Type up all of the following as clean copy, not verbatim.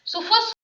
So first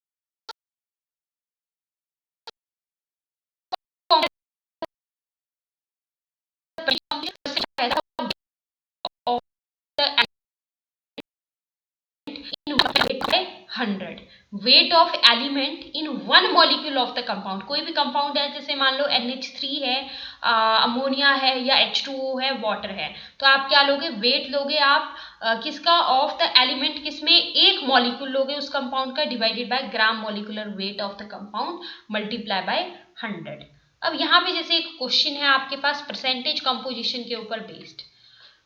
hundred weight of element in one molecule of the compound. कोई भी compound है, जैसे मान लो NH3 है, अमोनिया है, या H2O है, वाटर है, तो आप क्या लोगे, वेट लोगे आप किसका, ऑफ द एलिमेंट, किसमें, एक मॉलिक्यूल लोगे उस कंपाउंड का, divided by gram molecular weight of the compound multiply by 100। अब यहाँ पे जैसे एक क्वेश्चन है आपके पास परसेंटेज कंपोजिशन के ऊपर बेस्ड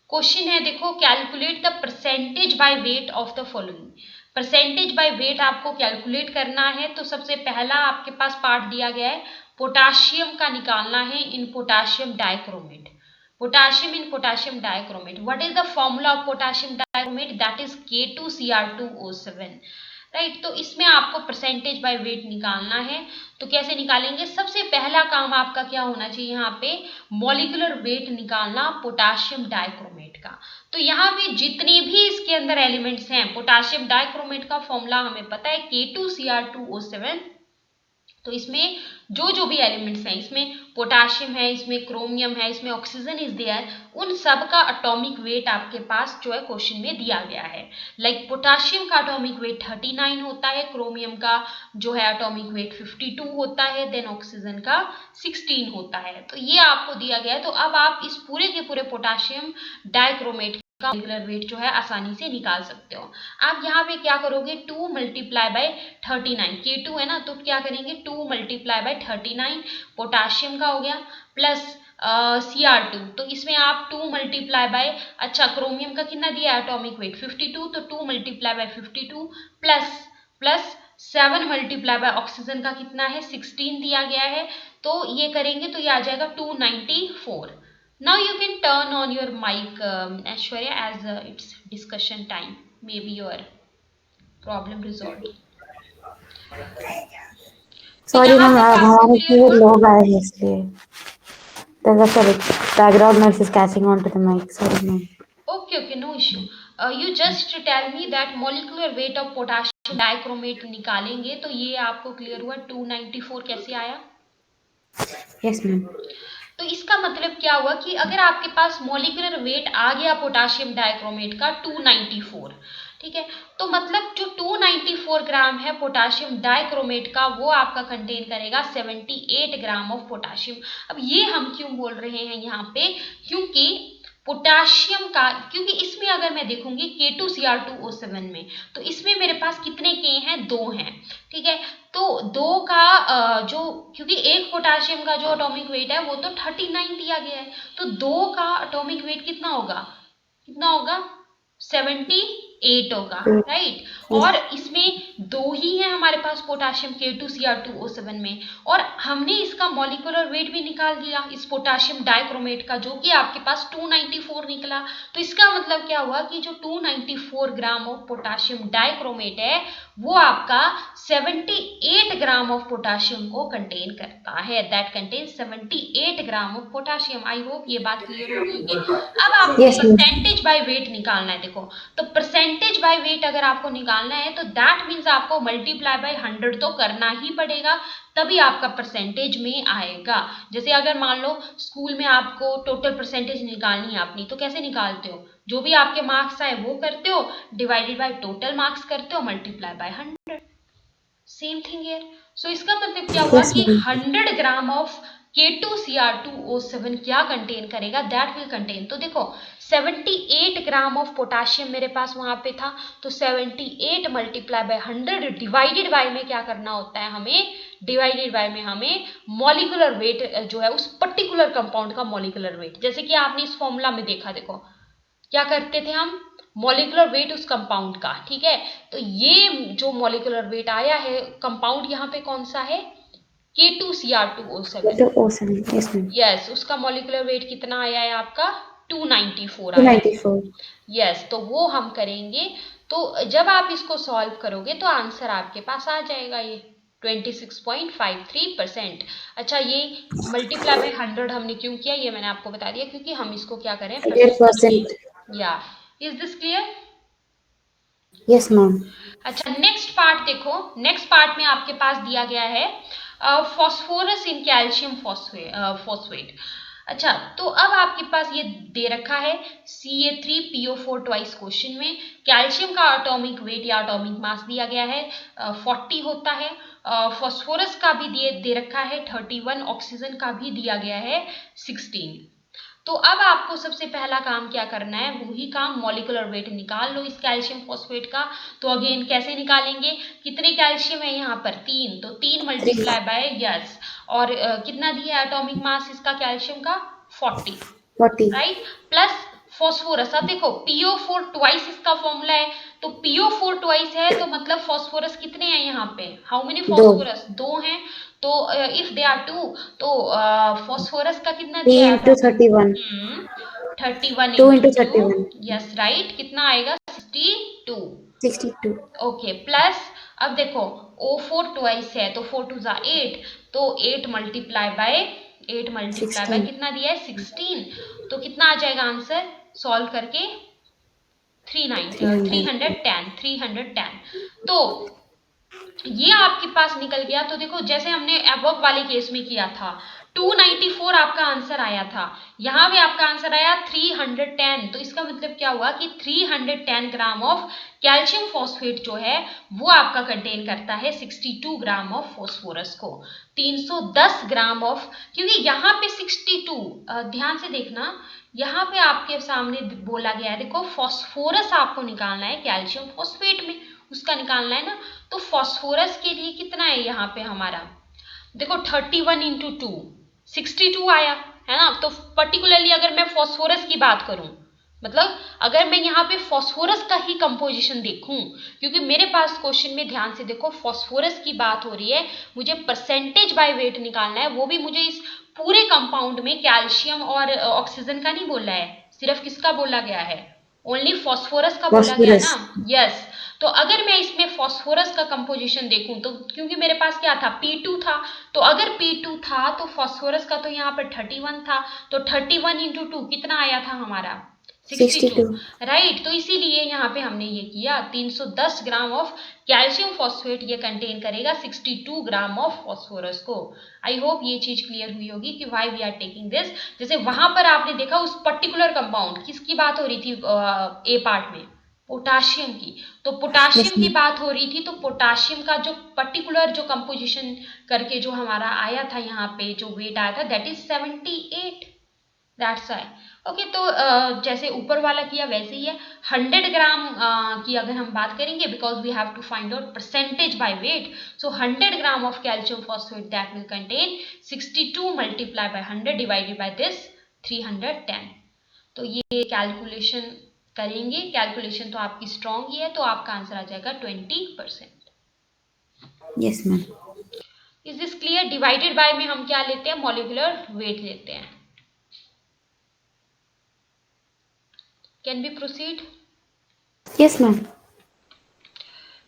क्वेश्चन है, देखो, calculate the percentage by weight of the following. Percentage by wait आपको कैलकुलेट करना है, तो सबसे पहला आपके पास पार्ट दिया गया है, पोटाशियम का निकालना है in potassium dichromate. Potassium in potassium dichromate, what is the formula of potassium dichromate, that is K2Cr2O7, right. तो इसमें आपको परसेंटेज बाय वेट निकालना है, तो कैसे निकालेंगे, सबसे पहला काम आपका क्या होना चाहिए, यहाँ पे मॉलिक्यूलर वेट निकालना पोटाशियम डाइक्रोमेट का। तो यहाँ पे जितने भी इसके अंदर एलिमेंट्स हैं, पोटाशियम डाइक्रोमेट का फॉर्मूला हमें पता है K2Cr2O7। तो इसमें जो जो भी एलिमेंट्स हैं, इसमें पोटाशियम है, इसमें क्रोमियम है, इसमें ऑक्सीजन इज देयर, उन सब का एटॉमिक वेट आपके पास जो है क्वेश्चन में दिया गया है। लाइक पोटाशियम का एटॉमिक वेट 39 होता है, क्रोमियम का जो है एटॉमिक वेट 52 होता है, देन ऑक्सीजन का 16 होता है। तो ये आपको दिया गया है। तो अब आप इस पूरे के पूरे पोटाशियम डाइक्रोमेट का मॉलिक्यूलर वेट जो है आसानी से निकाल सकते हो। आप यहाँ पे क्या करोगे, 2 मल्टीप्लाई बाय 39, K2 है ना, तो क्या करेंगे, 2 मल्टीप्लाई बाय 39 पोटाशियम का हो गया, प्लस Cr2, तो इसमें आप 2 मल्टीप्लाई बाय, अच्छा क्रोमियम का कितना दिया है एटॉमिक वेट 52, तो 2 multiply by 52 plus plus 7 multiply by oxygen का कितना है 16 दिया गया है, तो ये करेंगे तो ये आ जाएगा 294। Now you can turn on your mic, Aishwarya, as it's discussion time. Maybe your problem resolved. तो सॉरी यहाँ मैम, तक आपको हमारे क्लियर में हुआ? लोग आए हैं इसलिए sorry, background noise is catching on to the mic. Sorry ma'am. Okay, okay, no issue. You just tell me that molecular weight of potassium dichromate निकालेंगे, तो ये आपको क्लियर हुआ 294 कैसे आया? Yes ma'am. तो इसका मतलब क्या हुआ कि अगर आपके पास मॉलिक्यूलर वेट आ गया पोटाशियम डाइक्रोमेट का 294, ठीक है, तो मतलब जो 294 ग्राम है पोटाशियम डाइक्रोमेट का, वो आपका कंटेन करेगा 78 ग्राम ऑफ पोटाशियम। अब ये हम क्यों बोल रहे हैं यहाँ पे, क्योंकि पोटाशियम का, क्योंकि इसमें अगर मैं देखूंगी K2Cr2O7 में, तो इसमें मेरे पास कितने के हैं, 2 हैं, ठीक है। तो 2 का जो, क्योंकि एक पोटाशियम का जो एटॉमिक वेट है वो तो 39 दिया गया है, तो 2 का एटॉमिक वेट कितना होगा, कितना होगा, 78 होगा, राइट। और इसमें 2 ही है हमारे पास पोटाशियम K2Cr2O7 में, और हमने इसका मॉलिक्यूलर वेट भी निकाल दिया इस पोटाशियम डाइक्रोमेट का, जो कि आपके पास 294 निकला। तो इसका मतलब क्या हुआ कि जो 294 ग्राम ऑफ पोटाशियम डाइक्रोमेट है, वो आपका 78 ग्राम ऑफ पोटाशियम को कंटेन करता है, that contain 78 gram of potassium. I hope ये बात क्लियर हो गई होगी। अब आपको Yes ma'am. Percentage by wait निकालना है, देखो, तो परसेंटेज बाय वेट अगर आपको निकालना है, तो दैट मीन्स आपको मल्टीप्लाई बाय 100 तो करना ही पड़ेगा, तभी आपका परसेंटेज में आएगा। जैसे अगर मान लो स्कूल में आपको टोटल परसेंटेज निकालनी है अपनी, तो कैसे निकालते हो, जो भी आपके मार्क्स आए वो करते हो, डिवाइडेड बाय टोटल मार्क्स करते हो, multiply by 100। Same thing here. So इसका मतलब क्या हुआ Yes कि ma'am. 100 ग्राम ऑफ K2Cr2O7 क्या कंटेन करेगा, दैट विल कंटेन, तो देखो 78 ग्राम ऑफ पोटाशियम मेरे पास वहां पे था, तो 78 मल्टीप्लाई बाय 100 डिवाइडेड बाय में क्या करना होता है हमें, डिवाइडेड बाय में हमें मॉलिक्यूलर वेट जो है उस पर्टिकुलर कंपाउंड का मॉलिक्यूलर वेट, जैसे कि आपने इस फॉर्मूला में देखा, देखो क्या करते थे हम, मॉलिक्यूलर वेट उस कंपाउंड का, ठीक है। तो ये जो मॉलिक्यूलर वेट आया है कंपाउंड यहाँ पे कौन सा है, K2Cr2O7, O7. Yes ma'am. Yes, उसका मॉलिक्यूलर वेट कितना आया है आपका 294 आया है, 294. यस। तो वो हम करेंगे, तो जब आप इसको सॉल्व करोगे तो आंसर आपके पास आ जाएगा ये 26.53%। अच्छा, ये मल्टीप्लाई बाय 100 हमने क्यों किया, ये मैंने आपको बता दिया, क्योंकि हम इसको क्या करें, परसेंटेज 100%. में, या is this clear? Yes ma'am. अच्छा, नेक्स्ट पार्ट देखो। नेक्स्ट पार्ट में आपके पास दिया गया है फॉस्फोरस इन कैल्शियम फॉस्फेट। अच्छा, तो अब आपके पास ये दे रखा है Ca3PO4 ट्वाइस क्वेश्चन में। कैल्शियम का एटॉमिक वेट या एटॉमिक मास दिया गया है 40 होता है। फॉस्फोरस का भी दे रखा है 31, ऑक्सीजन का भी दिया गया है 16। तो अब आपको सबसे पहला काम क्या करना है, वही काम मॉलिक्यूलर वेट निकाल लो इस कैल्शियम फॉस्फेट का। तो अगेन कैसे निकालेंगे, कितने कैल्शियम है यहाँ पर 3, तो 3 मल्टीप्लाई बाय यस, और कितना दिया एटॉमिक मास इसका कैल्शियम का 40, 40। Right, plus phosphorus. अब देखो PO4 ट्वाइस इसका फॉर्मूला है, तो PO4 ट्वाइस है तो मतलब फॉस्फोरस कितने हैं यहाँ पे, हाउ मेनी 2। फॉस्फोरस, 2 हैं। तो इफ दे आर 2, तो फॉस्फोरस का कितना 3 दिया है into atomic, 31। 31 2 into into 2, 31। Yes right, कितना आएगा 62। 62। ओके, प्लस अब देखो O4 ट्वाइस है तो 4 टू 8, तो 8 मल्टीप्लाई बाय 16। कितना दिया है 16, तो कितना आ जाएगा आंसर सॉल्व करके 300। 310। तो ये आपके पास निकल गया। तो देखो जैसे हमने अबव वाले केस में किया था 294 आपका आंसर आया था, यहाँ भी आपका आंसर आया 310। तो इसका मतलब क्या हुआ कि 310 ग्राम ऑफ कैल्शियम फॉस्फेट जो है वो आपका कंटेन करता है 62 ग्राम ऑफ फॉस्फोरस को। 310 ग्राम ऑफ, क्योंकि यहाँ पे 62, ध्यान से देखना, यहाँ पे आपके सामने बोला गया है, देखो फॉस्फोरस आपको निकालना है कैल्शियम फॉस्फेट में, उसका निकालना है ना। तो फॉस्फोरस के लिए कितना है यहाँ पे हमारा, देखो 31 इंटू 2 62 आया है ना। तो पर्टिकुलरली अगर मैं फॉस्फोरस की बात करूं, मतलब अगर मैं यहाँ पे फॉस्फोरस का ही कंपोजिशन देखूं, क्योंकि मेरे पास क्वेश्चन में ध्यान से देखो फॉस्फोरस की बात हो रही है, मुझे परसेंटेज बाय वेट निकालना है, वो भी मुझे इस पूरे कंपाउंड में कैल्शियम और ऑक्सीजन का नहीं बोला है, सिर्फ किसका बोला गया है, ओनली फॉस्फोरस का बोला गया Phosphorus। ना, यस। तो अगर मैं इसमें फॉस्फोरस का कंपोजिशन देखूं, तो क्योंकि मेरे पास क्या था P2 था, तो अगर P2 था तो फॉस्फोरस का तो यहाँ पर 31 था, तो 31 इंटू 2 कितना आया था हमारा 62, 62। राइट। तो इसीलिए यहाँ पे हमने ये किया 310 ग्राम ऑफ कैल्शियम फॉस्फेट ये कंटेन करेगा 62 ग्राम ऑफ फॉस्फोरस को। आई होप ये चीज क्लियर हुई होगी कि why we are taking this. जैसे वहां पर आपने देखा उस पर्टिकुलर कंपाउंड किसकी बात हो रही थी ए पार्ट में, पोटाशियम की, तो Yes पोटाशियम की मैम। बात हो रही थी, तो पोटाशियम का जो पर्टिकुलर जो कंपोजिशन करके जो हमारा आया था यहाँ पे जो वेट आया था that is 78, that's why. Okay, तो जैसे ऊपर वाला किया वैसे ही है। 100 ग्राम की अगर हम बात करेंगे, because we have to find out percentage by weight, so 100 gram of calcium phosphate that will contain 62 multiply by 100 divided by this 310। तो ये कैलकुलेशन करेंगे, कैलकुलेशन तो आपकी स्ट्रॉन्ग ही है, तो आपका आंसर आ जाएगा 20%। Yes ma'am. Is this clear? Divided by में हम क्या लेते हैं, मॉलिक्यूलर वेट लेते हैं। Can be proceed? Yes ma'am.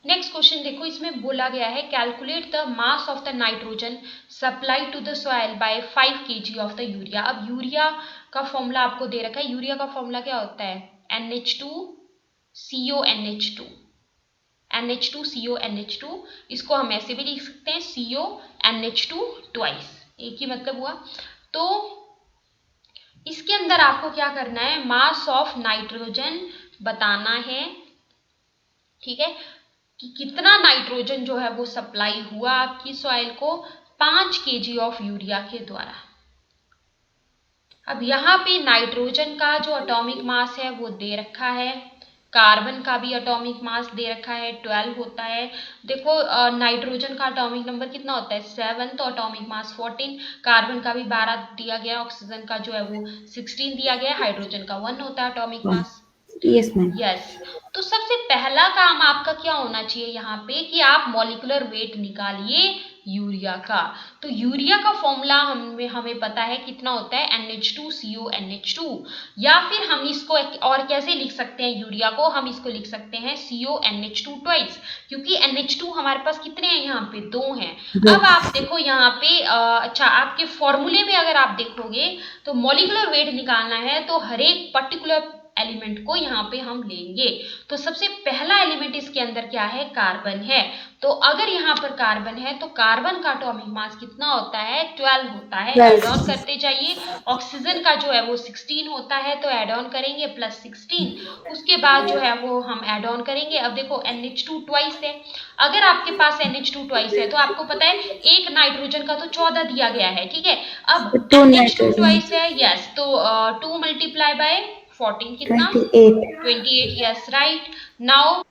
Next question देखो, इसमें बोला गया है calculate the mass of the nitrogen supply to the soil by 5 kg of the urea. अब यूरिया का फॉर्मूला आपको दे रखा है, यूरिया का फॉर्मूला क्या होता है NH2CONH2, NH2CONH2, इसको हम ऐसे भी लिख सकते हैं CONH2 ट्वाइस, एक ही मतलब हुआ। तो इसके अंदर आपको क्या करना है, मास ऑफ नाइट्रोजन बताना है, ठीक है, कि कितना नाइट्रोजन जो है वो सप्लाई हुआ आपकी सॉइल को 5 kg ऑफ यूरिया के द्वारा। अब यहाँ पे नाइट्रोजन का जो एटॉमिक मास है वो दे रखा है, कार्बन का भी एटॉमिक मास दे रखा है 12 होता है। देखो नाइट्रोजन का एटॉमिक नंबर कितना होता है 7, तो एटॉमिक मास 14, कार्बन का भी 12 दिया गया, ऑक्सीजन का जो है वो 16 दिया गया, हाइड्रोजन का 1 होता है atomic mass. Yes ma'am. Yes. तो सबसे पहला काम आपका क्या होना चाहिए यहाँ पे कि आप मॉलिक्यूलर वेट निकालिए यूरिया का। तो यूरिया का फॉर्मूला हमें पता है कितना होता है NH2CONH2, या फिर हम इसको और कैसे लिख सकते हैं, यूरिया को हम इसको लिख सकते हैं CONH2 ट्वाइस, क्योंकि NH2 हमारे पास कितने हैं यहाँ पे 2 हैं। अब आप देखो यहाँ पे अच्छा आपके फॉर्मूले में अगर आप देखोगे तो मॉलिक्यूलर वेट निकालना है तो हर एक पर्टिकुलर एलिमेंट को यहाँ पे हम लेंगे। तो सबसे पहला एलिमेंट इसके अंदर क्या है, कार्बन है। तो अगर यहाँ पर कार्बन है तो कार्बन का एटॉमिक मास कितना होता है, 12 होता है। एड ऑन करते जाइए। ऑक्सीजन का जो है वो 16 होता है, तो एड ऑन करेंगे +16। उसके बाद जो है वो हम एड ऑन करेंगे। अब देखो NH2 ट्वाइस है। अगर आपके पास NH2 ट्वाइस है तो आपको पता है एक नाइट्रोजन का तो 14 दिया गया है, ठीक है। अब टू NH2 नाइट्रोजन ट्वाइस है, यस, तो 2 मल्टीप्लाई बाय 14 कितना, 28 28, यस राइट। नाउ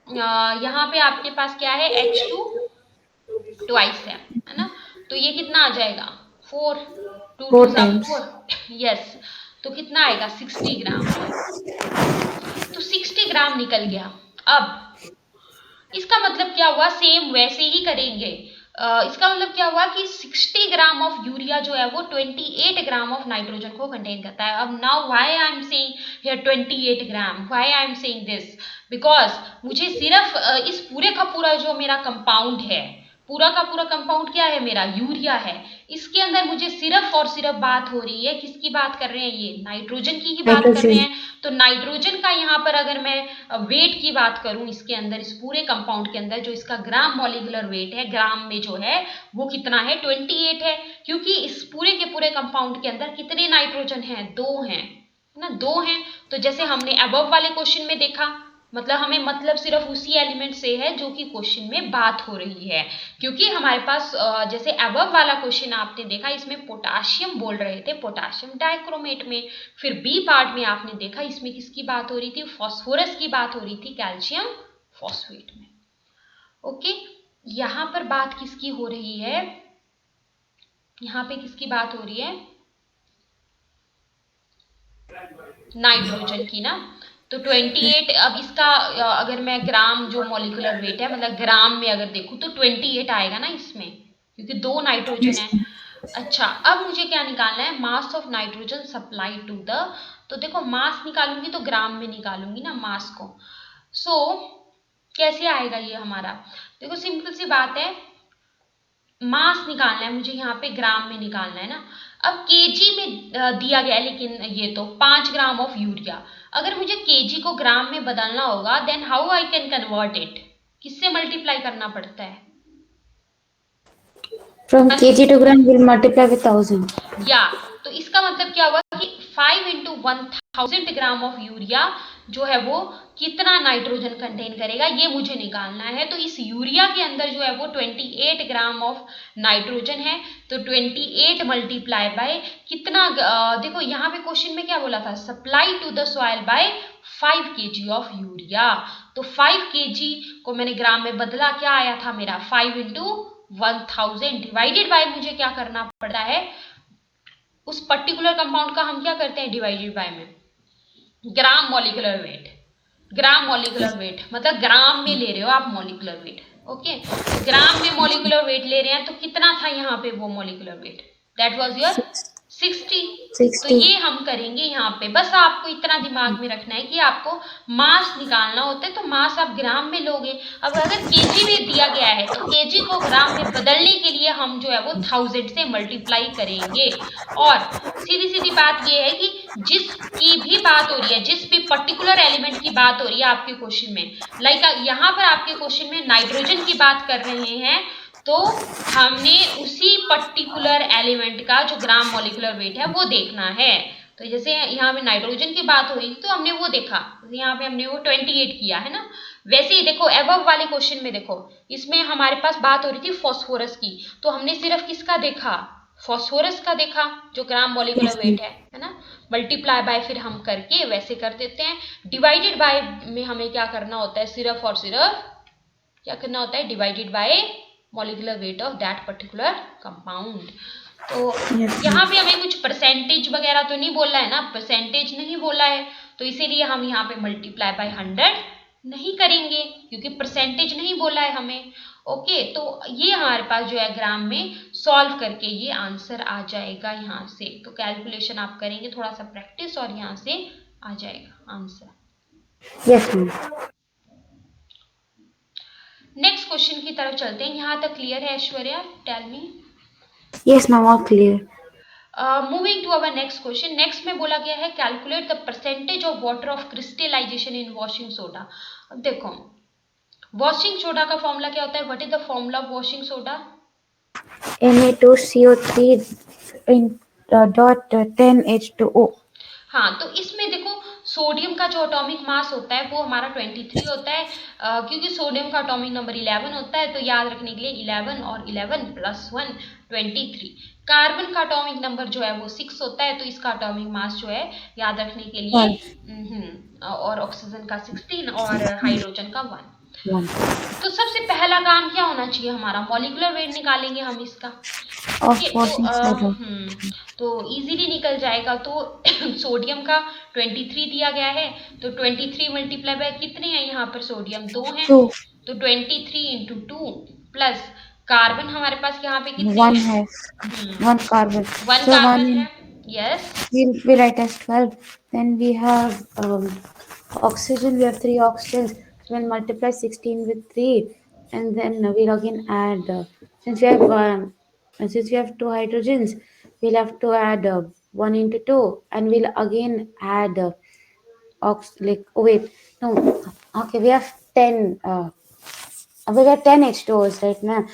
यहाँ पे आपके पास क्या है, H2 ट्वाइस है ना। तो ये कितना आ जाएगा, 4, 2 2 4 times 4, यस। तो कितना आएगा, 60 ग्राम। तो 60 ग्राम निकल गया। अब इसका मतलब क्या हुआ, सेम वैसे ही करेंगे। इसका मतलब क्या हुआ कि 60 ग्राम ऑफ यूरिया जो है वो 28 ग्राम ऑफ नाइट्रोजन को कंटेन करता है। अब now why I am saying here 28 gram, why I am saying this, because मुझे सिर्फ इस पूरे का पूरा जो मेरा कंपाउंड है, पूरा का पूरा कंपाउंड क्या है मेरा, यूरिया है। इसके अंदर मुझे सिर्फ और सिर्फ बात हो रही है, किसकी बात कर रहे हैं, ये नाइट्रोजन की ही बात कर रहे नाइट्रोजन हैं। तो नाइट्रोजन का यहाँ पर अगर मैं वेट की बात करूं, इसके अंदर इस पूरे कंपाउंड के अंदर जो इसका ग्राम मॉलिक्यूलर वेट है, ग्राम में जो है वो कितना है, 28 है। क्योंकि इस पूरे के पूरे कंपाउंड के अंदर कितने नाइट्रोजन हैं, 2 हैं ना, 2 हैं। तो जैसे हमने अबव वाले क्वेश्चन में देखा, मतलब हमें मतलब सिर्फ उसी एलिमेंट से है जो कि क्वेश्चन में बात हो रही है। क्योंकि हमारे पास जैसे अबव वाला क्वेश्चन आपने देखा, इसमें पोटाशियम बोल रहे थे, पोटाशियम डाइक्रोमेट में। फिर बी पार्ट में आपने देखा इसमें किसकी बात हो रही थी, फास्फोरस की बात हो रही थी, कैल्शियम फॉस्फेट में। ओके, यहां पर बात किसकी हो रही है, यहां पे किसकी बात हो रही है, नाइट्रोजन की ना। तो 28, अब इसका अगर मैं ग्राम जो मॉलिक्यूलर वेट है, मतलब ग्राम में अगर देखूं तो 28 आएगा ना इसमें, क्योंकि 2 नाइट्रोजन है। अच्छा, अब मुझे क्या निकालना है, mass of nitrogen supply to the, तो देखो मास निकालूंगी तो ग्राम में निकालूंगी ना मास को। सो कैसे आएगा ये हमारा, देखो सिंपल सी बात है, मास निकालना है मुझे, यहाँ पे ग्राम में निकालना है ना। अब केजी में दिया गया है, लेकिन ये तो 5 ग्राम ऑफ यूरिया। अगर मुझे केजी को ग्राम में बदलना होगा, then how I can convert it, किससे मल्टीप्लाई करना पड़ता है, from kg to gram will multiply with 1000 या तो इसका मतलब क्या हुआ कि 5 into 1000 ग्राम ऑफ यूरिया जो है वो कितना नाइट्रोजन कंटेन करेगा, ये मुझे निकालना है। तो इस यूरिया के अंदर जो है वो 28 ग्राम ऑफ नाइट्रोजन है। तो 28 मल्टीप्लाई बाय कितना, देखो यहाँ पे क्वेश्चन में क्या बोला था, supply to the soil by 5 kg of urea. तो 5 kg को मैंने ग्राम में बदला, क्या आया था मेरा, 5 into 1000 डिवाइडेड बाय, मुझे क्या करना पड़ता है, उस पर्टिकुलर कंपाउंड का हम क्या करते हैं, डिवाइडेड बाय में gram molecular weight. Gram molecular weight मतलब ग्राम में ले रहे हो आप मॉलिक्यूलर वेट, ओके। तो ग्राम में मॉलिक्यूलर वेट ले रहे हैं, तो कितना था यहाँ पे वो molecular weight, that was your 60। तो 60 ये हम करेंगे यहाँ पे, बस आपको इतना दिमाग में रखना है कि आपको मास निकालना होता है, तो मास आप ग्राम में लोगे। अब अगर केजी में दिया गया है तो केजी को ग्राम में बदलने के लिए हम जो है वो 1000 से मल्टीप्लाई करेंगे। और सीधी सीधी बात ये है कि जिसकी भी बात हो रही है, जिस भी पर्टिकुलर एलिमेंट की बात हो रही है आपके क्वेश्चन में, लाइक यहाँ पर आपके क्वेश्चन में नाइट्रोजन की बात कर रहे हैं, तो हमने उसी पर्टिकुलर एलिमेंट का जो ग्राम मॉलिक्यूलर वेट है वो देखना है। तो जैसे यहाँ पे नाइट्रोजन की बात हो रही थी तो हमने वो देखा, यहाँ पे हमने वो 28 किया है ना। वैसे ही देखो एबव वाले क्वेश्चन में देखो, इसमें हमारे पास बात हो रही थी फास्फोरस की, तो हमने सिर्फ किसका देखा, फास्फोरस का देखा जो ग्राम मॉलिक्यूलर वेट है ना। मल्टीप्लाई बाय फिर हम करके वैसे कर देते हैं, डिवाइडेड बाय में हमें क्या करना होता है, सिर्फ और सिर्फ क्या करना होता है, divided by molecular weight of that particular compound. तो यहाँ पे हमें कुछ परसेंटेज वगैरह तो नहीं बोला है ना, परसेंटेज नहीं बोला है, तो इसीलिए हम यहाँ पे मल्टीप्लाई बाय 100 नहीं करेंगे, क्योंकि परसेंटेज नहीं बोला है हमें। ओके, तो ये हमारे पास जो है ग्राम में सॉल्व करके ये आंसर आ जाएगा यहाँ से। तो कैलकुलेशन आप करेंगे थोड़ा सा प्रैक्टिस और यहाँ से आ जाएगा answer. Yes ma'am. Next question की तरफ चलते हैं, यहाँ तक क्लियर है Aishwarya, tell me. Yes ma'am, all clear. Moving to our next question. Next में बोला गया है calculate the percentage of water of crystallisation in washing soda. अब देखो वॉशिंग सोडा का फॉर्मूला क्या होता है? What is the formula of washing soda? Na2CO3 dot 10H2O। हाँ, तो इसमें देखो सोडियम का जो एटॉमिक मास होता है वो हमारा 23 होता है, क्योंकि सोडियम का एटॉमिक नंबर 11 होता है, तो याद रखने के लिए 11 और 11 प्लस 1 23। कार्बन का एटॉमिक नंबर जो है वो 6 होता है, तो इसका एटॉमिक मास जो है याद रखने के लिए और ऑक्सीजन का 16 और हाइड्रोजन का 1। तो सबसे पहला काम क्या होना चाहिए हमारा? मॉलिक्यूलर वेट निकालेंगे हम इसका। तो इजीली निकल जाएगा। तो सोडियम का 23 दिया गया है, तो 23 मल्टीप्लाई बाय कितने हैं यहाँ पर? सोडियम 2 हैं, तो 23 इंटू 2 प्लस कार्बन हमारे पास यहाँ पे कितने हैं? 1 carbon. 1 So कार्बन है। Yes, we write as 12. Then we have oxygen. We have 3 oxygens. So we'll multiply 16 with 3, and then we'll again add. Since we have 2 hydrogens, we'll have to add 1 into 2, and we'll again add wait, no, okay, we have 10. We have 10 H2Os right now.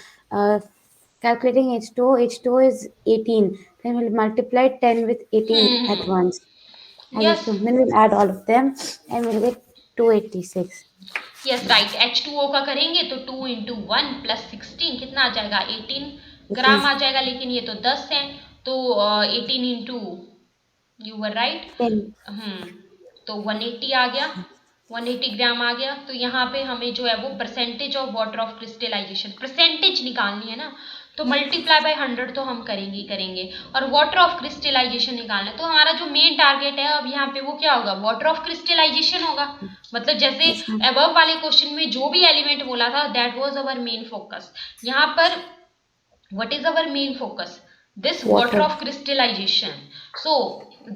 Calculating H2O is 18. Then we'll multiply 10 with 18 at once. Yes Then we'll add all of them and we'll get 286. Yes right. H2O का करेंगे तो 2 into 1 plus 16 कितना आ जाएगा? 18 ग्राम आ जाएगा, लेकिन ये तो 10 है, तो 18 इंटू, यू वर राइट, तो 180 आ गया, 180 ग्राम आ गया। तो यहाँ पे हमें जो है वो percentage of water of crystallisation percentage निकालनी है ना, तो मल्टीप्लाई बाय 100 तो हम करेंगे ही करेंगे, और वाटर ऑफ क्रिस्टलाइजेशन निकालना है। तो हमारा जो मेन टारगेट है अब यहाँ पे वो क्या होगा? वाटर ऑफ क्रिस्टलाइजेशन होगा। मतलब जैसे अबव वाले क्वेश्चन में जो भी एलिमेंट बोला था that was our main focus. यहाँ पर what is our main focus? This water of crystallization. So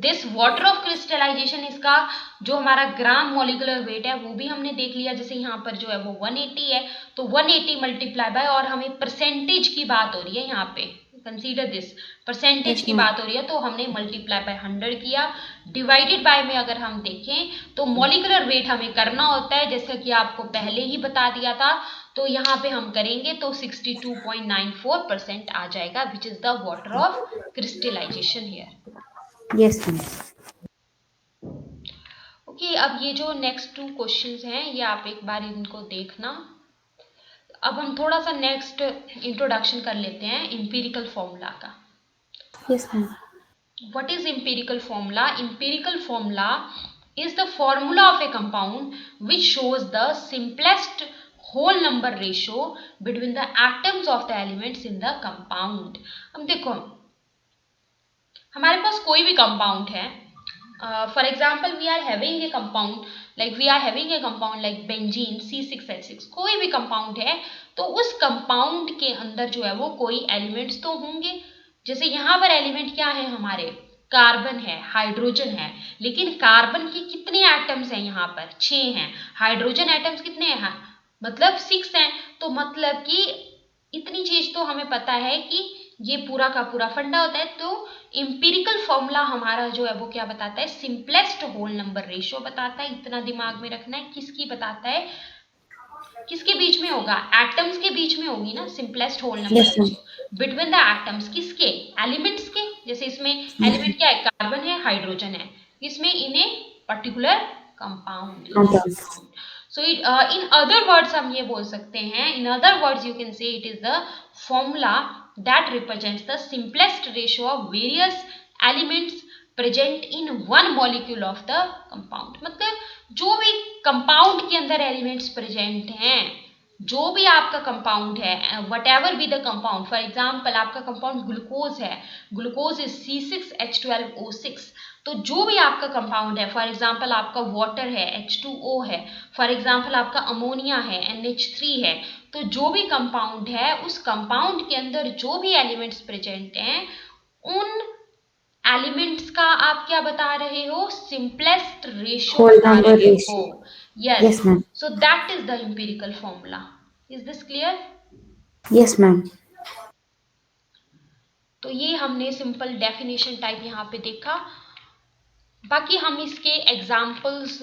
this water of crystallization, इसका जो हमारा ग्राम मॉलिक्यूलर वेट है वो भी हमने देख लिया। जैसे यहाँ पर जो है वो 180 है, तो 180 मल्टीप्लाई बाय, और हमें परसेंटेज की बात हो रही है यहाँ पे, कंसीडर दिस परसेंटेज की बात हो रही है, तो हमने मल्टीप्लाई बाय 100 किया। डिवाइडेड बाय में अगर हम देखें तो मॉलिक्यूलर वेट हमें करना होता है, जैसा कि आपको पहले ही बता दिया था, तो यहाँ पे हम करेंगे तो 62.94% आ जाएगा, which is the water of crystallisation here. Yes ma'am. Okay, अब ये जो नेक्स्ट 2 क्वेश्चंस हैं ये आप एक बार इनको देखना। अब हम थोड़ा सा नेक्स्ट इंट्रोडक्शन कर लेते हैं इंपीरिकल फॉर्मूला का। Yes ma'am. What is empirical formula? Empirical formula is the formula of a compound which shows the simplest whole number ratio between the atoms of the elements in the compound. अब देखो हमारे पास कोई भी compound है, for example we are having a compound like benzene C6H6, कोई भी compound है, तो उस कंपाउंड के अंदर जो है वो कोई एलिमेंट्स तो होंगे। जैसे यहाँ पर एलिमेंट क्या है हमारे? कार्बन है, हाइड्रोजन है, लेकिन कार्बन के कितने एटम्स हैं यहाँ पर? 6 हैं। हाइड्रोजन एटम्स कितने हैं? मतलब 6 हैं। तो मतलब कि इतनी चीज तो हमें पता है कि ये पूरा का पूरा फंडा होता है। तो इंपीरिकल फॉर्मूला हमारा जो है वो क्या बताता है? सिंपलेस्ट होल नंबर रेशियो बताता है। इतना दिमाग में रखना है। किसकी बताता है? किसके बीच में होगा? एटम्स के बीच में होगी ना simplest whole number ratio between the atoms. किसके? एलिमेंट्स के। जैसे इसमें एलिमेंट क्या है? कार्बन है, हाइड्रोजन है, इसमें in a particular compound. So in other words हम ये बोल सकते हैं, in other words you can say it is the formula that represents the simplest ratio of various elements present in one molecule of the compound। मतलब जो भी compound के अंदर एलिमेंट्स प्रेजेंट हैं, जो भी आपका कंपाउंड है, what ever be the compound, for example आपका कंपाउंड ग्लूकोज है, ग्लूकोज इज C6H12O6, तो जो भी आपका कंपाउंड है, फॉर एग्जाम्पल आपका वाटर है H2O है, फॉर एग्जाम्पल आपका अमोनिया है NH3 है, तो जो भी कंपाउंड है उस कंपाउंड के अंदर जो भी एलिमेंट्स प्रेजेंट हैं उन एलिमेंट्स का आप क्या बता रहे हो? सिंपलेस्ट रेशियो बता रहे हो। Yes ma'am. So that is the empirical formula. Is this clear? Yes ma'am. तो ये हमने सिंपल डेफिनेशन टाइप यहाँ पे देखा। बाकी हम इसके एग्जाम्पल्स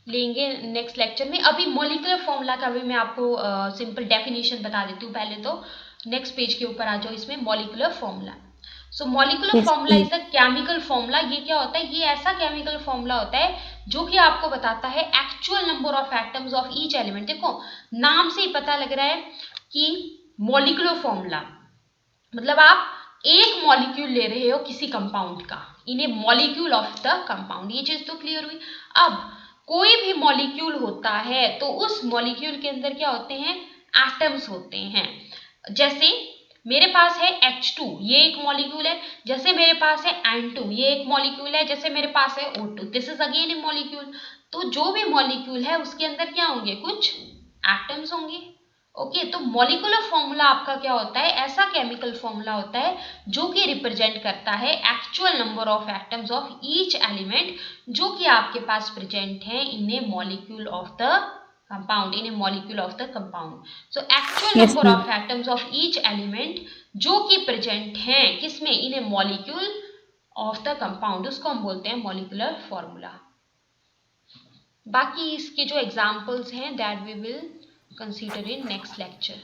लेंगे नेक्स्ट लेक्चर में। अभी मॉलिक्यूलर फॉर्मूला का भी मैं आपको सिंपल डेफिनेशन बता देती हूँ। पहले तो नेक्स्ट पेज के ऊपर आ जाओ, इसमें molecular formula. So molecular Yes, formula please. Is a chemical formula. ये क्या होता है? ये ऐसा केमिकल फॉर्मूला होता है जो कि आपको बताता है actual number of atoms of each element. देखो नाम से ही पता लग रहा है कि मॉलिक्यूलर फॉर्मूला मतलब आप एक मॉलिक्यूल ले रहे हो किसी कंपाउंड का, इन a molecule of the compound. ये चीज तो क्लियर हुई। अब कोई भी मॉलिक्यूल होता है तो उस मॉलिक्यूल के अंदर क्या होते हैं? एटम्स होते हैं। जैसे मेरे पास है H2, ये एक मॉलिक्यूल है। जैसे मेरे पास है N2, ये एक मॉलिक्यूल है। जैसे मेरे पास है O2, this is again A molecule. तो जो भी मॉलिक्यूल है उसके अंदर क्या होंगे? कुछ एटम्स होंगे। ओके, तो मॉलिक्यूलर फॉर्मूला आपका क्या होता है? ऐसा केमिकल फॉर्मूला होता है जो कि रिप्रेजेंट करता है actual number of atoms of each element जो कि आपके पास प्रेजेंट है in a molecule of the compound, in a molecule of the compound. So actual Yes, number ma'am. of atoms of each element जो कि present हैं किसमें? in a molecule of the compound, उसको हम बोलते हैं molecular formula. बाकी इसके जो एग्जाम्पल्स हैं that we will consider in next lecture.